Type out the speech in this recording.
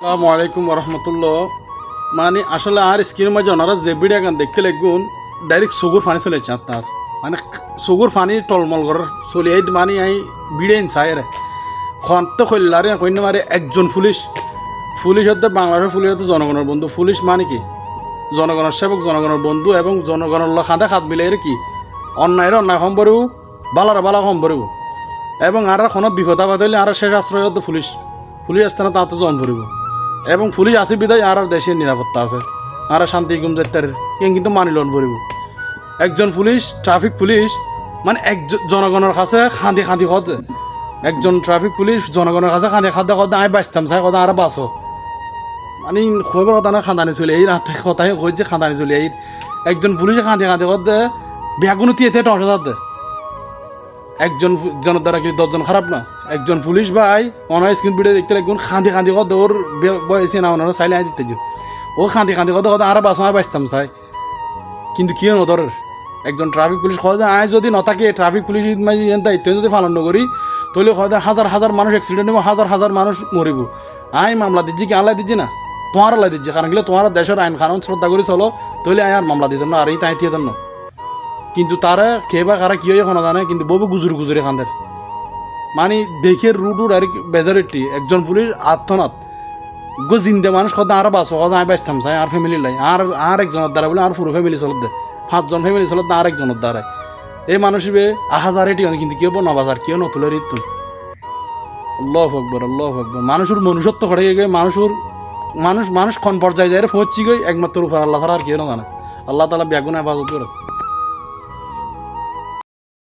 আসসালামু আলাইকুম রহমতুল্লাহ। মানে আসলে আর স্ক্রিনের মাঝে ওনারা যে ভিডিও গান দেখতে লাগুন ডাইরেক্ট চকুর পানি চলে যাচ্ছে তার মানে চকুর পানি টলমল করার চলে এই মানে এই ভিডিও চাই রে খন্ত খৈলারে কইন মারে একজন পুলিশ হতে বাংলাদেশের পুলিশ হতে জনগণের বন্ধু। পুলিশ মানে কি জনগণের সেবক, জনগণের বন্ধু এবং জনগণের খাঁদে খাত মিলে কি অন্যায়ের অন্যায় কম পড়ব, বালার বালা কম পড়ব এবং আর কোনো বিপদ আপদ হইলে আর শেষ আশ্রয় হতে পুলিশ স্থানে তাতে জন পড়ব এবং পুলিশ আছে বিদায় আর দেশের নিরাপত্তা আছে আর শান্তি গুমজার কিন্তু মানি লন পড়ব। একজন পুলিশ ট্রাফিক পুলিশ মানে একজন জনগণের কাছে খাঁদি খাঁদি হতে একজন ট্রাফিক পুলিশ জনগণের কাছে খাঁদি খাদ্য কথা আমি বাঁচতাম চাই কথা আর বাঁচো মানে খবর কথা না খাঁদানি চলে এই রাত কথাই কই যে খাঁদানি চলে এই একজন পুলিশে খাঁদি খাঁদি করতে ব্যাগুনো তিয়েতে টসা একজন জনের দ্বারা কি 10 জন খারাপ না। একজন পুলিশ ভাই অনার স্ক্রিন ভিডিও দেখতে লাগবেন খাঁদি খাঁদি কত ওর বয়সে না ওনারা চাইলে দিতে ও খাঁদি খাঁদি কত কথা আর বাঁচো বাঁচতাম চাই কিন্তু কি নদর একজন ট্রাফিক পুলিশ কয় আয় যদি নথাকে ট্রাফিক পুলিশ দায়িত্ব যদি পালন করি তাহলে কয় হাজার হাজার মানুষ অ্যাক্সিডেন্ট হবো, হাজার হাজার মানুষ মরিব। আয় মামলা দিচ্ছি কি আল্লাহ দিচ্ছি না তোমার আল্লাহ দিচ্ছি কারণ গেলে তোমার দেশের আইন কানুন শ্রদ্ধা করে চলো তাহলে আয় আর মামলা দিতেন না আর এই তাই দিতেন না। কিন্তু তারা কে বা কারা কি হয়ে কোনো জানে কিন্তু বহু গুজুরে খান্দের মানে দেখে রুট আর বেজারিটি একজন পুলিশ আত্মনাথ গো জিন্দে মানুষ কথা আর বাঁচো কথা আমি বাঁচতাম চাই আর ফ্যামিলির লাই আর একজনের দ্বারা বলে আর পুরো ফ্যামিলি চলত দে 5 জন ফ্যামিলি চলত আর একজনের দ্বারা এই মানুষ হাজার এটি কিন্তু কেউ নবাজার কেউ নতুলের ইতুন আল্লাহু আকবার মানুষের মনুষ্যত্ব ঘটে গিয়ে মানুষ কোন পর্যায়ে যায় পৌঁছি গই একমাত্র উপর আল্লাহ ছাড়া আর কেউ না জানে। আল্লাহ তাআলা বেগুন হেফাজত করে।